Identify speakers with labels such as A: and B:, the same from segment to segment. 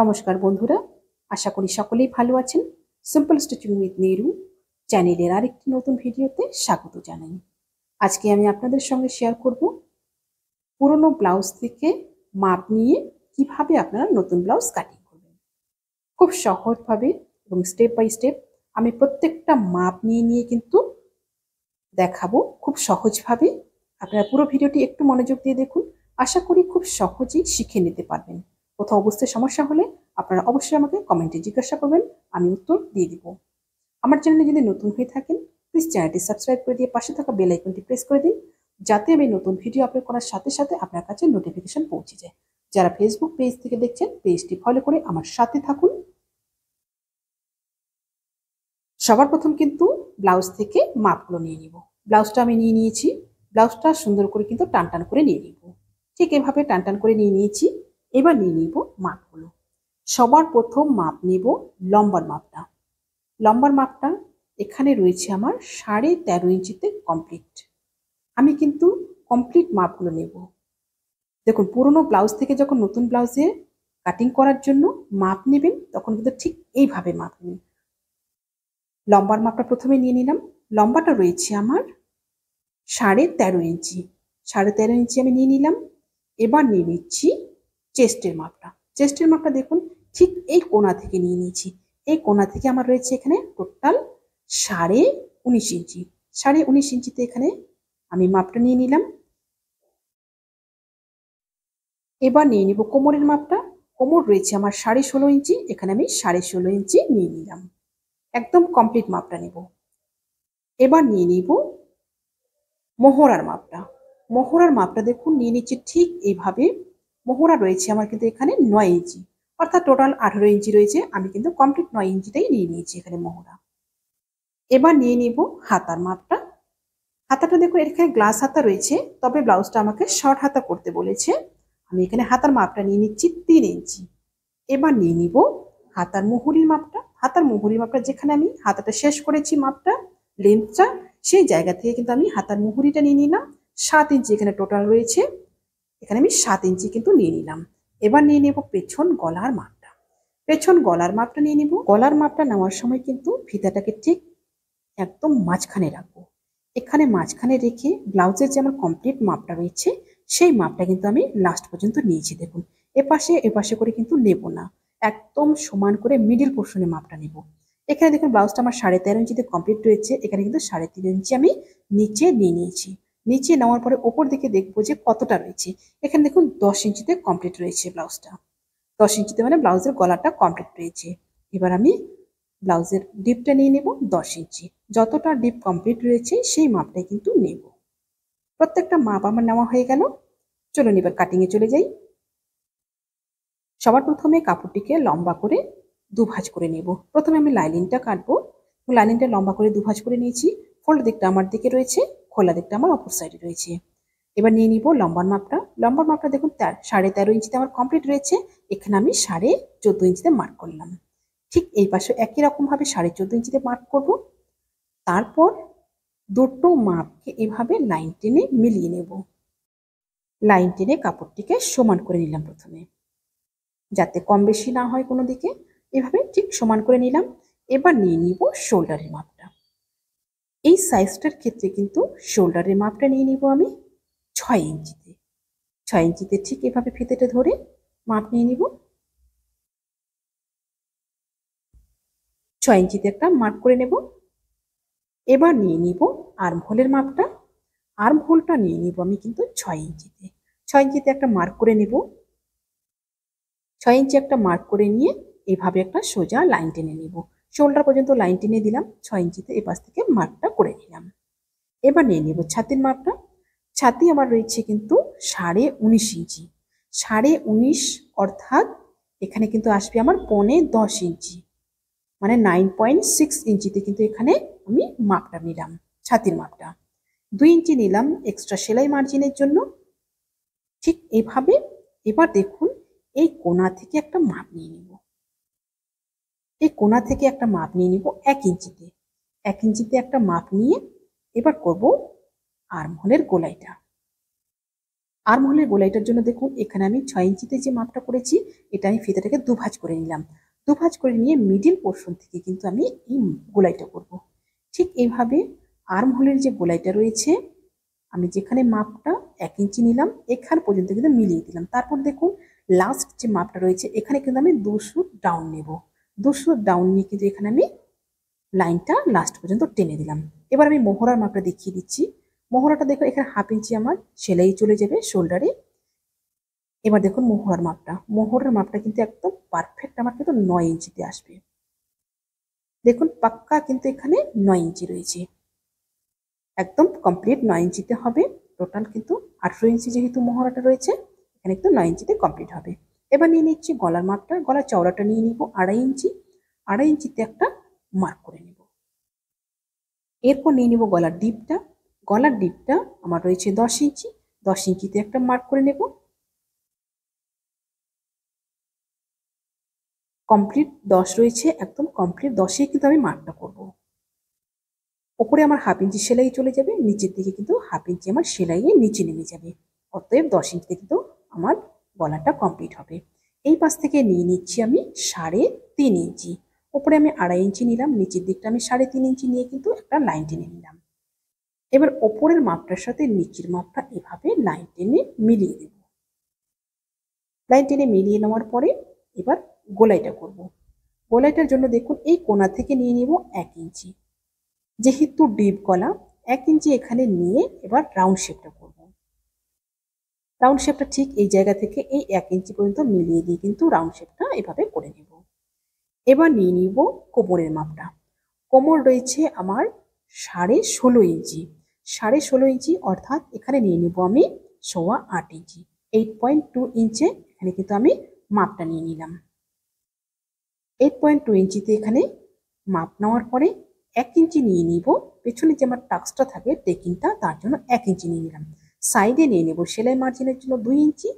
A: নমস্কার বন্ধুরা, আশা করি সকলেই ভালো আছেন। সিম্পল স্টিচিং উইথ নেরু চ্যানেলের আরেকটি নতুন ভিডিওতে স্বাগত জানাই। আজকে আমি আপনাদের সঙ্গে শেয়ার করব পুরনো ব্লাউজ থেকে মাপ নিয়ে কিভাবে আপনারা নতুন ব্লাউজ কাটিং করবেন। খুব সহজভাবে এবং স্টেপ বাই স্টেপ আমি প্রত্যেকটা মাপ নিয়ে কিন্তু দেখাবো। খুব সহজভাবে আপনারা পুরো ভিডিওটি একটু মনোযোগ দিয়ে দেখুন। আশা করি খুব সহজেই শিখে নিতে পারবেন। কোথাও বুঝতে সমস্যা হলে আপনারা অবশ্যই আমাকে কমেন্টে জিজ্ঞাসা করবেন, আমি উত্তর দিয়ে দিব। আমার চ্যানেলে যদি নতুন হয়ে থাকেন প্লিজ চ্যানেলটি সাবস্ক্রাইব করে দিয়ে পাশে থাকা বেল আইকনটি প্রেস করে দিন, যাতে আমি নতুন ভিডিও আপলোড করার সাথে সাথে আপনার কাছে নোটিফিকেশন পৌঁছে যায়। যারা ফেসবুক পেজ থেকে দেখছেন পেজটি ফলো করে আমার সাথে থাকুন। সবার প্রথম কিন্তু ব্লাউজ থেকে মাপগুলো নিয়ে নিব। ব্লাউজটা আমি নিয়ে নিয়েছি। ব্লাউজটা সুন্দর করে কিন্তু টান করে নিয়ে নিব। ঠিক এভাবে টান করে নিয়ে নিয়েছি। এবার নিয়ে নিব মাপগুলো। সবার প্রথম মাপ নিব লম্বার মাপটা। লম্বার মাপটা এখানে রয়েছে আমার 13.5 ইঞ্চিতে কমপ্লিট। আমি কিন্তু কমপ্লিট মাপগুলো নেব। দেখুন, পুরনো ব্লাউজ থেকে যখন নতুন ব্লাউজে কাটিং করার জন্য মাপ নেবেন তখন কিন্তু ঠিক এইভাবে মাপ নেবেন। লম্বার মাপটা প্রথমে নিয়ে নিলাম। লম্বাটা রয়েছে আমার 13.5 ইঞ্চি। 13.5 ইঞ্চি আমি নিয়ে নিলাম। এবার নিয়ে নিচ্ছি চেস্টের মাপটা। চেস্টের মাপটা দেখুন ঠিক এই কোণা থেকে নিয়ে নিয়েছি। এই কোণা থেকে আমার রয়েছে এখানে টোটাল 19.5 ইঞ্চি। 19.5 ইঞ্চিতে এখানে আমি মাপটা নিয়ে নিলাম। এবার নিয়ে নিব কোমরের মাপটা। কোমর রয়েছে আমার 16.5 ইঞ্চি। এখানে আমি 16.5 ইঞ্চি নিয়ে নিলাম। একদম কমপ্লিট মাপটা নেব। এবার নিয়ে নিব মোহরার মাপটা। মোহরার মাপটা দেখুন নিয়ে নিচ্ছি ঠিক এইভাবে। মোহরা রয়েছে আমার কিন্তু এখানে 9 ইঞ্চি, অর্থাৎ টোটাল 18 ইঞ্চি রয়েছে। আমি কিন্তু কমপ্লিট 9 ইঞ্চিটাই নিয়ে নিয়েছি এখানে মোহরা। এবার নিয়ে নিব হাতার মাপটা। হাতাটা দেখুন এখানে গ্লাস হাতা রয়েছে, তবে ব্লাউজটা আমাকে শর্ট হাতা করতে বলেছে। আমি এখানে হাতার মাপটা নিয়ে নিচ্ছি 3 ইঞ্চি। এবার নিয়ে নিব হাতার মুহুরির মাপটা। হাতার মুহুরির মাপটা যেখানে আমি হাতাটা শেষ করেছি মাপটা লেন্থটা, সেই জায়গা থেকে কিন্তু আমি হাতার মুহুরিটা নিয়ে নিলাম। 7 ইঞ্চি এখানে টোটাল রয়েছে। এখানে আমি 7 ইঞ্চি কিন্তু নিয়ে নিলাম। এবার নিয়ে নেব পেছন গলার মাপটা। পেছন গলার মাপটা নিয়ে নিব। গলার মাপটা নেওয়ার সময় কিন্তু ফিতাটাকে ঠিক একদম মাঝখানে রাখবো। এখানে মাঝখানে রেখে ব্লাউজের যে আমার কমপ্লিট মাপটা রয়েছে সেই মাপটা কিন্তু আমি লাস্ট পর্যন্ত নিয়েছি। দেখুন এপাশে করে কিন্তু নেব না, একদম সমান করে মিডিল পোর্শনে মাপটা নেব। এখানে দেখুন ব্লাউজটা আমার 13.5 ইঞ্চিতে কমপ্লিট রয়েছে। এখানে কিন্তু 3.5 ইঞ্চি আমি নিচে নিয়ে নিয়েছি। নিচে নেওয়ার পরে ওপর দিকে দেখবো যে কতটা রয়েছে। এখানে দেখুন 10 ইঞ্চিতে কমপ্লিট রয়েছে ব্লাউজটা। 10 ইঞ্চিতে মানে ব্লাউজের গলাটা কমপ্লিট রয়েছে। এবার আমি ব্লাউজের ডিপটা নিয়ে নেব 10 ইঞ্চি। যতটা ডিপ কমপ্লিট রয়েছে সেই মাপটাই কিন্তু নেব। প্রত্যেকটা মাপ আমার নেওয়া হয়ে গেল। চলুন এবার কাটিংয়ে চলে যাই। সবার প্রথমে কাপড়টিকে লম্বা করে দুভাঁজ করে নেব। প্রথমে আমি লাইনিংটা কাটবো। লাইনিংটা লম্বা করে দুভাঁজ করে নিয়েছি। ফোল্ড দিকটা আমার দিকে রয়েছে, খোলা দিকটা আমার অপর সাইডে রয়েছে। এবার নিয়ে নিব লম্বার মাপটা। লম্বার মাপটা দেখুন 13.5 ইঞ্চিতে আমার কমপ্লিট রয়েছে। এখানে আমি 14.5 ইঞ্চিতে মার্ক করলাম। ঠিক এই পাশে একই রকম ভাবে 14.5 ইঞ্চিতে মার্ক করব। তারপর দুটো মাপকে এভাবে লাইন টেনে মিলিয়ে নেব। লাইন টেনে কাপড়টিকে সমান করে নিলাম প্রথমে, যাতে কম বেশি না হয় কোনো দিকে। এভাবে ঠিক সমান করে নিলাম। এবার নিয়ে নিব শোল্ডারের মাপটা। এই সাইজটার ক্ষেত্রে কিন্তু শোল্ডারের মাপটা নিয়ে নিব আমি 6 ইঞ্চিতে। 6 ইঞ্চিতে ঠিক এভাবে ফিতেটা ধরে মাপ নিয়ে নিব। 6 ইঞ্চিতে একটা মার্ক করে নেব। এবার নিয়ে নিব আর্মহোলের মাপটা। আর্মহোলটা নিয়ে নিব আমি কিন্তু 6 ইঞ্চিতে। 6 ইঞ্চিতে একটা মার্ক করে নেব। 6 ইঞ্চি একটা মার্ক করে নিয়ে এভাবে একটা সোজা লাইন টেনে নেব। শোল্ডার পর্যন্ত লাইন টেনে দিলাম। 6 ইঞ্চিতে এপাশ থেকে মার্কটা করে নিলাম। এবার নিয়ে নেব ছাতির মাপটা। ছাতি আমার রয়েছে কিন্তু 19.5 ইঞ্চি। 19.5 অর্থাৎ এখানে কিন্তু আসবে আমার 10 ইঞ্চি, মানে 9.6 ইঞ্চিতে কিন্তু এখানে আমি মাপটা নিলাম। ছাতির মাপটা 2 ইঞ্চি নিলাম এক্সট্রা সেলাই মার্জিনের জন্য। ঠিক এইভাবে এবার দেখুন এই কোণা থেকে একটা মাপ নিয়ে নিব। এই কোণা থেকে একটা মাপ নিয়ে নিব 1 ইঞ্চিতে। 1 ইঞ্চিতে একটা মাপ নিয়ে এবার করব আর্মহোলের গোলাইটা। আর্মহোলের গোলাইটার জন্য দেখুন এখানে আমি 6 ইঞ্চিতে যে মাপটা করেছি এটা আমি ফিতাটাকে দুভাঁজ করে নিলাম। দুভাঁজ করে নিয়ে মিডিল পোর্শন থেকে কিন্তু আমি এই গোলাইটা করব। ঠিক এইভাবে আর্মহোলের যে গোলাইটা রয়েছে আমি যেখানে মাপটা 1 ইঞ্চি নিলাম এখান পর্যন্ত কিন্তু মিলিয়ে দিলাম। তারপর দেখুন লাস্ট যে মাপটা রয়েছে এখানে কিন্তু আমি 2 সুত ডাউন নেব। 2 সুত ডাউন নিয়ে কিন্তু এখানে আমি লাইনটা লাস্ট পর্যন্ত টেনে দিলাম। এবার আমি মোহরার মাপটা দেখিয়ে দিচ্ছি। মোহরাটা দেখুন এখানে 1/2 ইঞ্চি আমার সেলাই চলে যাবে শোল্ডারে। এবার দেখুন মোহরের মাপটা কিন্তু একদম পারফেক্ট আমার কিন্তু 9 ইঞ্চিতে আসবে। দেখুন পাক্কা কিন্তু এখানে 9 ইঞ্চি রয়েছে, একদম কমপ্লিট 9 ইঞ্চিতে হবে। টোটাল কিন্তু 18 ইঞ্চি যেহেতু মোহরাটা রয়েছে এখানে কিন্তু 9 ইঞ্চিতে কমপ্লিট হবে। এবার নিয়ে নিচ্ছি গলার মাপটা। গলার চওড়াটা নিয়ে নিব 2.5 ইঞ্চি। 2.5 ইঞ্চিতে একটা মার্ক করে নেব। এরপর নিয়ে নিব গলার ডিপটা। গলার ডিপটা আমার রয়েছে 10 ইঞ্চি। 10 ইঞ্চিতে একটা মার্ক করে নেব। কমপ্লিট 10 রয়েছে, একদম কমপ্লিট 10এ কিন্তু আমি মার্কটা করব। ওপরে আমার 1/2 ইঞ্চি সেলাই চলে যাবে, নিচের দিকে কিন্তু 1/2 ইঞ্চি আমার সেলাইয়ে নিচে নেমে যাবে। অতএব 10 ইঞ্চিতে কিন্তু আমার গলাটা কমপ্লিট হবে। এই পাশ থেকে নিয়ে নিচ্ছি আমি 3.5 ইঞ্চি। ওপরে আমি 2.5 ইঞ্চি নিলাম, নিচের দিকটা আমি 3.5 ইঞ্চি নিয়ে কিন্তু একটা লাইন টেনে নিলাম। এবার ওপরের মাপটার সাথে নিচের মাপটা এভাবে লাইন টেনে মিলিয়ে দেব। লাইন টেনে মিলিয়ে নেওয়ার পরে এবার গোলাইটা করব। গোলাইটার জন্য দেখুন এই কোণা থেকে নিয়ে নিব 1 ইঞ্চি। যেহেতু ডিপ গলা 1 ইঞ্চি এখানে নিয়ে এবার রাউন্ড শেপটা করব। রাউন্ড শেপটা ঠিক এই জায়গা থেকে এই 1 ইঞ্চি পর্যন্ত মিলিয়ে দিয়ে কিন্তু রাউন্ড শেপটা এভাবে করে নেব। এবার নিয়ে নিব কোমরের মাপটা। কোমর রয়েছে আমার 16.5 ইঞ্চি। 16.5 ইঞ্চি অর্থাৎ এখানে নিয়ে নিব আমি 8.25 ইঞ্চি। 8.2 ইঞ্চে এখানে কিন্তু আমি মাপটা নিয়ে নিলাম। 8.2 ইঞ্চিতে এখানে মাপ নেওয়ার পরে 1 ইঞ্চি নিয়ে নিব। পেছনে যে আমার টাক্সটা থাকে টেকিংটা তার জন্য 1 ইঞ্চি নিয়ে নিলাম। সাইডে নিয়ে নেব সেলাই মার্জিনের জন্য 2 ইঞ্চি।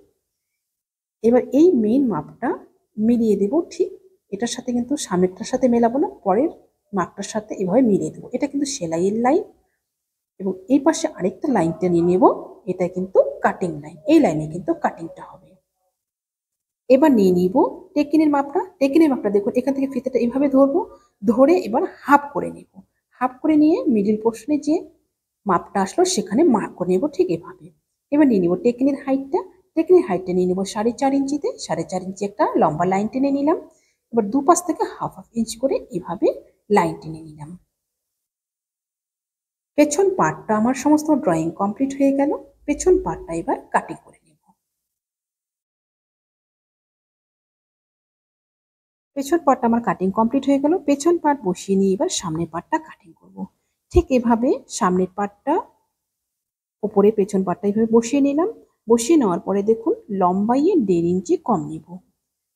A: এবার এই মেইন মাপটা মিলিয়ে দেব। ঠিক এটার সাথে কিন্তু সামনেরটার সাথে মেলাবো না, পরের মাপটার সাথে এভাবে মিলিয়ে দেবো। এটা কিন্তু সেলাইয়ের লাইন এবং এই পাশে আরেকটা লাইনটা নিয়ে নেব, এটা কিন্তু কাটিং লাইন। এই লাইনে কিন্তু কাটিংটা হবে। এবার নিয়ে নিব টেকিনের মাপটা। টেকিনের মাপটা দেখুন এখান থেকে ফিতাটা এইভাবে ধরবো, ধরে এবার হাফ করে নেব। হাফ করে নিয়ে মিডিল পোর্শনে যে মাপটা আসলো সেখানে মার্ক করে নেব ঠিক এভাবে। এবার নিয়ে নিব টেকিনের হাইটটা। টেকিনের হাইটটা নিয়ে নেব 4.5 ইঞ্চিতে। 4.5 ইঞ্চি একটা লম্বা লাইন টেনে নিলাম। এবার দুপাশ থেকে হাফ ইঞ্চ করে এভাবে লাইন টেনে নিলাম। পেছন পার্টটা আমার সমস্ত ড্রয়িং কমপ্লিট হয়ে গেল। পেছন পার্টটা এবার কাটিং করে নেব। পেছন পার্টটা আমার কাটিং কমপ্লিট হয়ে গেল। পেছন পার্ট বসিয়ে নিয়ে এবার সামনের পার্টটা কাটিং করব। ঠিক এভাবে সামনের পার্টটা উপরে পেছন পার্টটা এইভাবে বসিয়ে নিলাম। বসিয়ে নেওয়ার পরে দেখুন লম্বাইয়ে 1.5 ইঞ্চি কম নিব।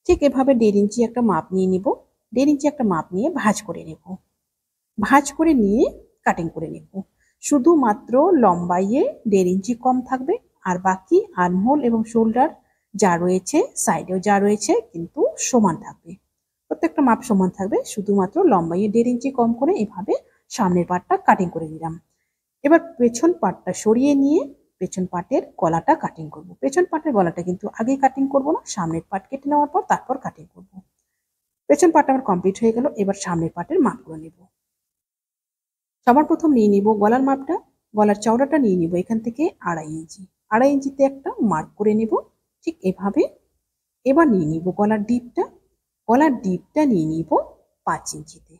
A: ঠিক এভাবে 1.5 ইঞ্চি একটা মাপ নিয়ে নিব। 1.5 ইঞ্চি একটা মাপ নিয়ে ভাঁজ করে নেব। ভাঁজ করে নিয়ে কাটিং করে নেব। শুধুমাত্র লম্বাইয়ে 1.5 ইঞ্চি কম থাকবে, আর বাকি আর্মহোল এবং শোল্ডার যা রয়েছে সাইডেও যা রয়েছে কিন্তু সমান থাকবে। প্রত্যেকটা মাপ সমান থাকবে, শুধুমাত্র লম্বাইয়ে 1.5 ইঞ্চি কম করে এভাবে সামনের পার্টটা কাটিং করে নিলাম। এবার পেছন পার্টটা সরিয়ে নিয়ে পেছন পার্টের গলাটা কাটিং করব। পেছন পার্টের গলাটা কিন্তু আগে কাটিং করব না, সামনের পার্ট কেটে নেওয়ার পর তারপর কাটিং করব। পেছন পার্ট আমার কমপ্লিট হয়ে গেল। এবার সামনের পার্টের মাপগুলো নেব। সবার প্রথম নিয়ে নিব গলার মাপটা। গলার চওড়াটা নিয়ে নিব এখান থেকে 2.5 ইঞ্চি। 2.5 ইঞ্চিতে একটা মার্ক করে নেব ঠিক এভাবে। এবার নিয়ে নিব গলার ডিপটা। গলার ডিপটা নিয়ে নিব 5 ইঞ্চিতে।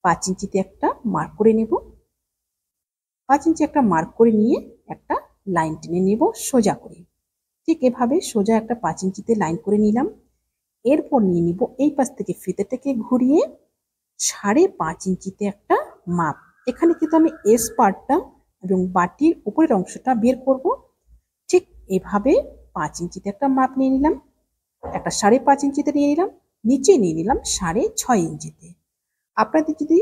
A: 5 ইঞ্চিতে একটা মার্ক করে নেব। 5 ইঞ্চি একটা মার্ক করে নিয়ে একটা লাইন টেনে নেব সোজা করে। ঠিক এভাবে সোজা একটা 5 ইঞ্চিতে লাইন করে নিলাম। এরপর নিয়ে নিব এই পাশ থেকে ফিতেটাকে ঘুরিয়ে 5.5 ইঞ্চিতে একটা মাপ। এখানে কিন্তু আমি এস পার্টটা এবং বাটির উপরের অংশটা বের করব। ঠিক এভাবে 5 ইঞ্চিতে একটা মাপ নিয়ে নিলাম, একটা 5.5 ইঞ্চিতে নিয়ে নিলাম, নিচে নিয়ে নিলাম 6.5 ইঞ্চিতে। আপনাদের যদি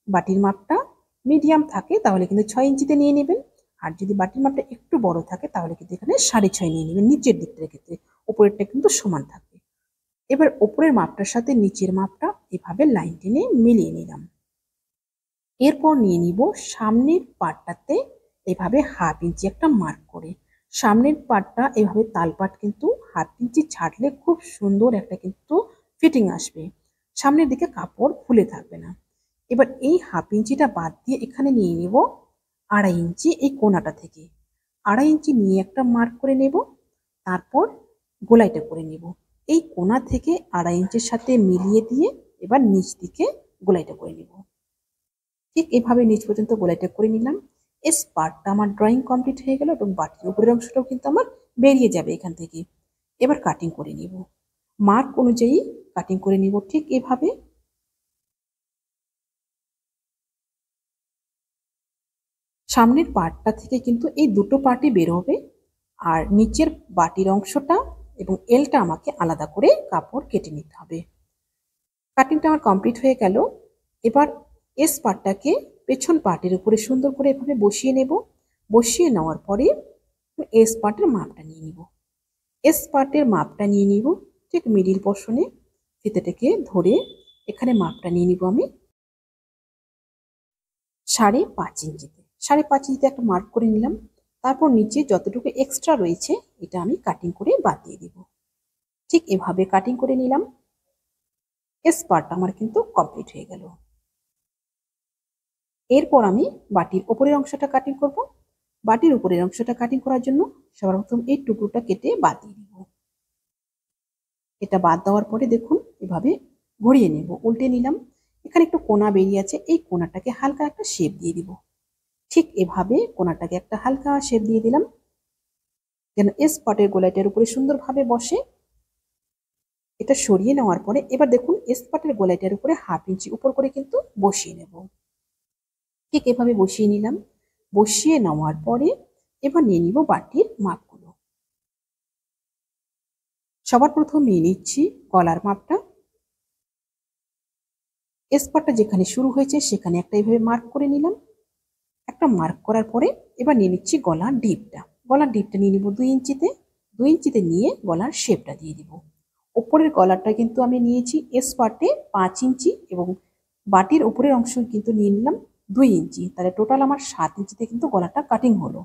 A: বাটির মাপটা মিডিয়াম থাকে তাহলে কিন্তু 6 ইঞ্চিতে নিয়ে নেবেন, আর যদি বাটির মাপটা একটু বড় থাকে তাহলে কিন্তু এখানে 6.5 নিয়ে নেবেন নিচের দিকটার ক্ষেত্রে। উপরেরটা কিন্তু সমান থাকবে। এবার উপরের মাপটার সাথে নিচের মাপটা এভাবে লাইন টেনে মিলিয়ে নিলাম। এরপর নিয়ে নিব সামনের পার্টটাতে এভাবে 1/2 ইঞ্চি একটা মার্ক করে। সামনের পাটটা এভাবে তালপাট কিন্তু 1/2 ইঞ্চি ছাড়লে খুব সুন্দর একটা কিন্তু ফিটিং আসবে। সামনের দিকে কাপড় খুলে থাকবে না। এবার এই 1/2 ইঞ্চিটা বাদ দিয়ে এখানে নিয়ে নেব 2.5 ইঞ্চি এই কোণাটা থেকে। 2.5 ইঞ্চি নিয়ে একটা মার্ক করে নেব, তারপর গোলাইটা করে নেব। এই কোণা থেকে 2.5 ইঞ্চির সাথে মিলিয়ে দিয়ে এবার নিচ দিকে গোলাইটা করে নেব। ঠিক এভাবে নিচ পর্যন্ত গোলাইটা করে নিলাম। এই পার্টটা আমার ড্রয়িং কমপ্লিট হয়ে গেল এবং বাটির উপরের অংশটাও কিন্তু আমার বেরিয়ে যাবে এখান থেকে। এবার কাটিং করে নিব, মার্ক অনুযায়ী কাটিং করে নিব ঠিক এভাবে। সামনের পার্টটা থেকে কিন্তু এই দুটো পার্টই বের হবে, আর নিচের বাটির অংশটা এবং এলটা আমাকে আলাদা করে কাপড় কেটে নিতে হবে। কাটিংটা আমার কমপ্লিট হয়ে গেল। এবার এস পার্টটাকে পেছন পার্টের উপরে সুন্দর করে এভাবে বসিয়ে নেব। বসিয়ে নেওয়ার পরে এস পার্টের মাপটা নিয়ে নিব। এস পার্টের মাপটা নিয়ে নিব ঠিক মিডিল পোর্শনে ফিতেটাকে ধরে এখানে মাপটা নিয়ে নিব আমি 5.5 ইঞ্চিতে। 5.5 ইঞ্চিতে একটা মার্ক করে নিলাম। তারপর নিচে যতটুকু এক্সট্রা রয়েছে এটা আমি কাটিং করে বাদ দিয়ে দিব। ঠিক এভাবে কাটিং করে নিলাম। এস পার্টটা আমার কিন্তু কমপ্লিট হয়ে গেল। এরপর আমি বাটির উপরের অংশটা কাটিং করব। বাটির উপরের অংশটা কাটিং করার জন্য সর্বপ্রথম এই টুকরোটা কেটে বাদ দিয়ে দিব। এটা বাদ দেওয়ার পরে দেখুন এভাবে ঘুরিয়ে নেব, উল্টে নিলাম। এখানে একটু কোণা বেরিয়ে আছে, এই কোণাটাকে হালকা একটা শেপ দিয়ে দিব। ঠিক এভাবে কোণাটাকে একটা হালকা শেপ দিয়ে দিলাম যেন এস পার্টের গোলাইটার উপরে সুন্দরভাবে বসে। এটা সরিয়ে নেওয়ার পরে এবার দেখুন এস পার্টের গোলাইটার উপরে 1/2 ইঞ্চি উপর করে কিন্তু বসিয়ে নেব। ঠিক এভাবে বসিয়ে নিলাম। বসিয়ে নেওয়ার পরে এবার নিয়ে নিব বাটির মাপগুলো। সবার প্রথম নিয়ে নিচ্ছি গলার মাপটা। এস পার্টটা যেখানে শুরু হয়েছে সেখানে একটা এইভাবে মার্ক করে নিলাম। একটা মার্ক করার পরে এবার নিয়ে নিচ্ছি গলার ডিপটা। গলার ডিপটা নিয়ে নিব 2 ইঞ্চিতে। 2 ইঞ্চিতে নিয়ে গলার শেপটা দিয়ে দিব। উপরের গলারটা কিন্তু আমি নিয়েছি এস পার্টে 5 ইঞ্চি এবং বাটির উপরের অংশ কিন্তু নিয়ে নিলাম 2 ইঞ্চি। তাহলে টোটাল আমার 7 ইঞ্চিতে কিন্তু গলাটা কাটিং হলো।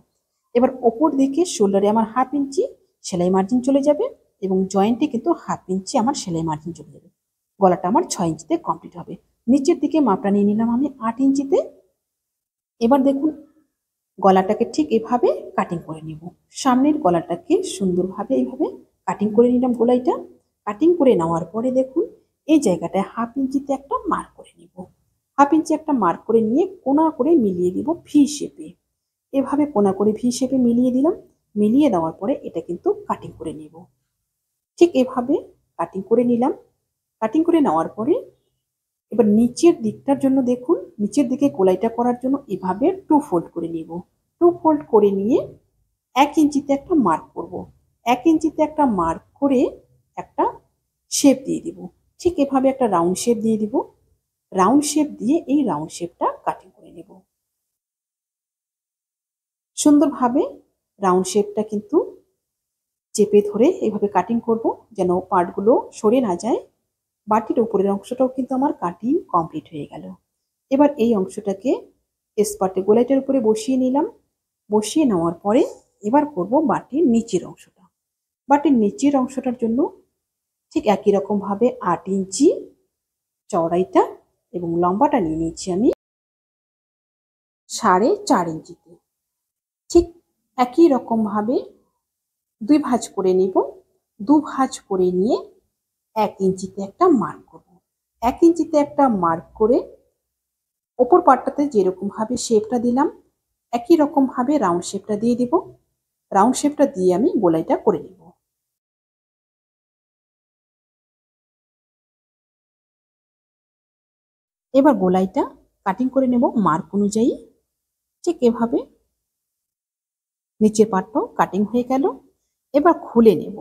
A: এবার ওপর দিকে শোল্ডারে আমার 1/2 ইঞ্চি সেলাই মার্জিন চলে যাবে এবং জয়েন্টে কিন্তু 1/2 ইঞ্চি আমার সেলাই মার্জিন চলে যাবে। গলাটা আমার 6 ইঞ্চিতে কমপ্লিট হবে। নিচের দিকে মাপটা নিয়ে নিলাম আমি 8 ইঞ্চিতে। এবার দেখুন গলাটাকে ঠিক এভাবে কাটিং করে নিব। সামনের গলাটাকে সুন্দরভাবে এইভাবে কাটিং করে নিলাম গোলাইটা। কাটিং করে নেওয়ার পরে দেখুন এই জায়গাটায় 1/2 ইঞ্চিতে একটা মার্ক করে নিব। 1/2 ইঞ্চি একটা মার্ক করে নিয়ে কোণা করে মিলিয়ে দিব ভি শেপে। এভাবে কোণা করে ভি শেপে মিলিয়ে দিলাম। মিলিয়ে দেওয়ার পরে এটা কিন্তু কাটিং করে নেব। ঠিক এভাবে কাটিং করে নিলাম। কাটিং করে নেওয়ার পরে এবার নিচের দিকটার জন্য দেখুন নিচের দিকে গোলাইটা করার জন্য এভাবে 2 ফোল্ড করে নিব। 2 ফোল্ড করে নিয়ে 1 ইঞ্চিতে একটা মার্ক করব। 1 ইঞ্চিতে একটা মার্ক করে একটা শেপ দিয়ে দিব। ঠিক এভাবে একটা রাউন্ড শেপ দিয়ে দিব। রাউন্ড শেপ দিয়ে এই রাউন্ড শেপটা কাটিং করে নেব। সুন্দরভাবে রাউন্ড শেপটা কিন্তু চেপে ধরে এইভাবে কাটিং করব যেন পার্টগুলো সরে না যায়। বাটির উপরের অংশটাও কিন্তু আমার কাটিং কমপ্লিট হয়ে গেল। এবার এই অংশটাকে এস পার্টে গোলাইটার উপরে বসিয়ে নিলাম। বসিয়ে নেওয়ার পরে এবার করব বাটির নিচের অংশটা। বাটির নিচের অংশটার জন্য ঠিক একই রকমভাবে 8 ইঞ্চি চওড়াইটা এবং লম্বাটা নিয়ে নিচ্ছি আমি 4.5 ইঞ্চিতে। ঠিক একই রকমভাবে 2 ভাঁজ করে নিব। 2 ভাঁজ করে নিয়ে 1 ইঞ্চিতে একটা মার্ক করব। 1 ইঞ্চিতে একটা মার্ক করে ওপর পার্টটাতে যেরকমভাবে শেপটা দিলাম একই রকমভাবে রাউন্ড শেপটা দিয়ে দিব। রাউন্ড শেপটা দিয়ে আমি গোলাইটা করে নেব। এবার গোলাইটা কাটিং করে নেব মার্ক অনুযায়ী। ঠিক এভাবে নিচের পার্টটাও কাটিং হয়ে গেল। এবার খুলে নেব।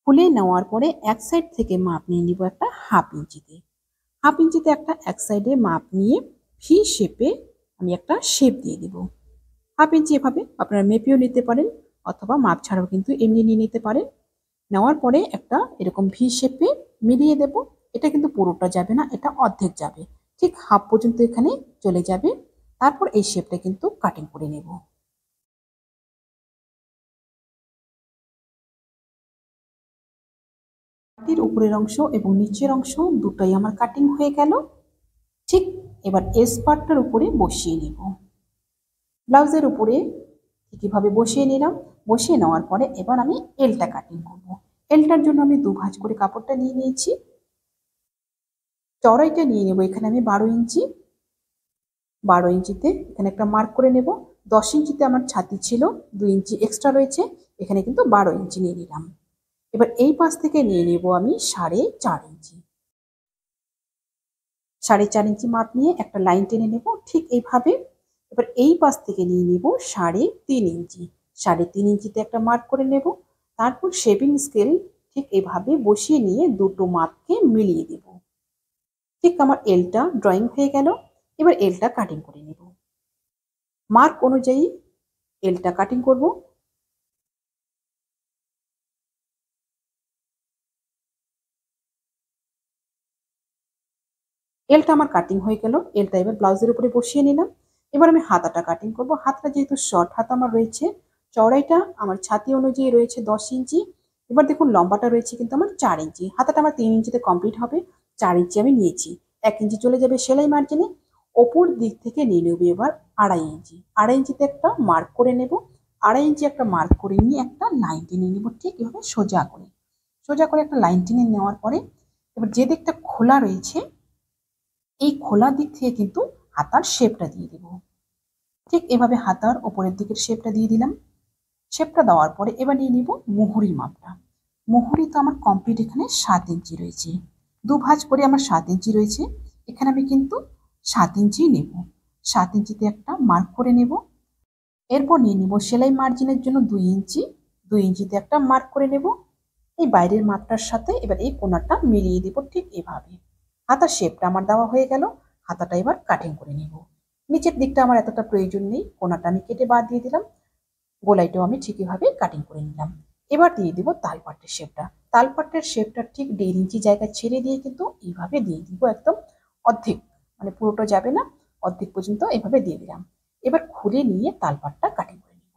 A: খুলে নেওয়ার পরে এক সাইড থেকে মাপ নিয়ে নিব একটা 1/2 ইঞ্চিতে। 1/2 ইঞ্চিতে একটা এক সাইডে মাপ নিয়ে ভি শেপে আমি একটা শেপ দিয়ে দিব। 1/2 ইঞ্চি এভাবে আপনারা মেপেও নিতে পারেন অথবা মাপ ছাড়াও কিন্তু এমনি নিয়ে নিতে পারেন। নেওয়ার পরে একটা এরকম ভি শেপে মিলিয়ে দেব। এটা কিন্তু পুরোটা যাবে না, এটা অর্ধেক যাবে। ঠিক হাফ পর্যন্ত এখানে চলে যাবে। তারপর এই শেপটা কিন্তু কাটিং করে নেব। হাতির উপরের অংশ এবং নিচের অংশ দুটোই আমার কাটিং হয়ে গেল। ঠিক এবার এস পার্টটার উপরে বসিয়ে নেব। ব্লাউজের উপরে ঠিকইভাবে বসিয়ে নিলাম। বসিয়ে নেওয়ার পরে এবার আমি এলটা কাটিং করব। এলটার জন্য আমি 2 ভাঁজ করে কাপড়টা নিয়ে নিয়েছি। চড়াইটা নিয়ে নেব এখানে আমি 12 ইঞ্চি। 12 ইঞ্চিতে এখানে একটা মার্ক করে নেব। 10 ইঞ্চিতে আমার ছাতি ছিল, 2 ইঞ্চি এক্সট্রা রয়েছে, এখানে কিন্তু 12 ইঞ্চি নিয়ে নিলাম। এবার এই পাশ থেকে নিয়ে নেব আমি 4.5 ইঞ্চি। 4.5 ইঞ্চি মাপ নিয়ে একটা লাইন টেনে নেব ঠিক এইভাবে। এবার এই পাশ থেকে নিয়ে নেব 3.5 ইঞ্চি। 3.5 ইঞ্চিতে একটা মার্ক করে নেব। তারপর শেপিং স্কেল ঠিক এইভাবে বসিয়ে নিয়ে দুটো মাপকে মিলিয়ে দেব। ঠিক আমার এলটা ড্রয়িং হয়ে গেল। এবার এলটা কাটিং করে নেব। মার্ক অনুযায়ী এলটা কাটিং করব। এলটা আমার কাটিং হয়ে গেল। এলটা এবার ব্লাউজের উপরে বসিয়ে নিলাম। এবার আমি হাতাটা কাটিং করব। হাতটা যেহেতু শর্ট হাতা আমার রয়েছে, চওড়াইটা আমার ছাতি অনুযায়ী রয়েছে 10 ইঞ্চি। এবার দেখুন লম্বাটা রয়েছে কিন্তু আমার 4 ইঞ্চি। হাতাটা আমার 3 ইঞ্চিতে কমপ্লিট হবে। 4 ইঞ্চি আমি নিয়েছি। 1 ইঞ্চি চলে যাবে সেলাই মার্জিনে। ওপর দিক থেকে নিয়ে নেব এবার 2.5 ইঞ্চি। 2.5 ইঞ্চিতে একটা মার্ক করে নেব। 2.5 ইঞ্চি একটা মার্ক করে নিয়ে একটা লাইন টেনে নেব ঠিক এভাবে সোজা করে। সোজা করে একটা লাইন টেনে নেওয়ার পরে এবার যে দিকটা খোলা রয়েছে এই খোলা দিক থেকে কিন্তু হাতার শেপটা দিয়ে দেব। ঠিক এভাবে হাতার ওপরের দিকের শেপটা দিয়ে দিলাম। শেপটা দেওয়ার পরে এবার নিয়ে নিব মুহুরির মাপটা। মুহুরি তো আমার কমপ্লিট এখানে 7 ইঞ্চি রয়েছে। 2 ভাঁজ করে আমার 7 ইঞ্চি রয়েছে। এখানে আমি কিন্তু 7 ইঞ্চি নেব। 7 ইঞ্চিতে একটা মার্ক করে নেব। এরপর নিয়ে নিব সেলাই মার্জিনের জন্য 2 ইঞ্চি। 2 ইঞ্চিতে একটা মার্ক করে নেব। এই বাইরের মাপটার সাথে এবার এই কোণাটা মিলিয়ে দেব ঠিক এভাবে। হাতার শেপটা আমার দেওয়া হয়ে গেল। হাতাটা এবার কাটিং করে নেব। নিচের দিকটা আমার এতটা প্রয়োজন নেই, কোণাটা আমি কেটে বাদ দিয়ে দিলাম। গোলাইটাও আমি ঠিকইভাবে কাটিং করে নিলাম। এবার দিয়ে দিব তালপাটের শেপটা। তালপাটের শেপটা ঠিক 1.5 ইঞ্চি জায়গা ছেড়ে দিয়ে কিন্তু এইভাবে দিয়ে দিব একদম অর্ধেক, মানে পুরোটা যাবে না, অর্ধেক পর্যন্ত এইভাবে দিয়ে দিলাম। এবার খুলে নিয়ে তালপাটটা কাটিং করে নেব।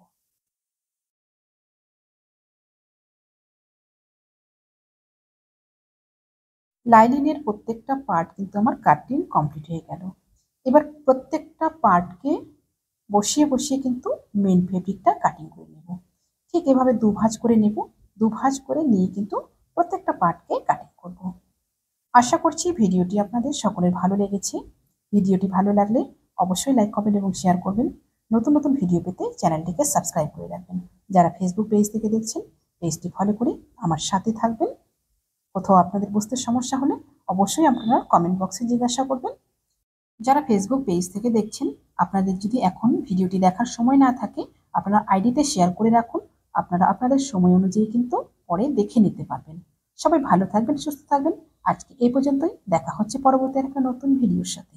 A: লাইনিংয়ের প্রত্যেকটা পার্ট কিন্তু আমার কাটিং কমপ্লিট হয়ে গেল। এবার প্রত্যেকটা পার্টকে বসিয়ে বসিয়ে কিন্তু মেন ফেব্রিকটা কাটিং করে নেব। ঠিক এভাবে 2 ভাঁজ করে নেব। 2 ভাঁজ করে নিয়ে কিন্তু প্রত্যেকটা পার্টকে কাটিং করব। আশা করছি ভিডিওটি আপনাদের সকলের ভালো লেগেছে। ভিডিওটি ভালো লাগলে অবশ্যই লাইক, কমেন্ট এবং শেয়ার করবেন। নতুন নতুন ভিডিও পেতে চ্যানেলটিকে সাবস্ক্রাইব করে রাখবেন। যারা ফেসবুক পেজ থেকে দেখছেন পেজটি ফলো করে আমার সাথে থাকবেন। কোথাও আপনাদের বুঝতে সমস্যা হলে অবশ্যই আপনারা কমেন্ট বক্সে জিজ্ঞাসা করবেন। যারা ফেসবুক পেজ থেকে দেখছেন আপনাদের যদি এখন ভিডিওটি দেখার সময় না থাকে আপনারা আইডিতে শেয়ার করে রাখুন। আপনারা আপনাদের সময় অনুযায়ী কিন্তু পরে দেখে নিতে পারবেন। সবাই ভালো থাকবেন, সুস্থ থাকবেন। আজকে এই পর্যন্তই। দেখা হচ্ছে পরবর্তী একটা নতুন ভিডিওর সাথে।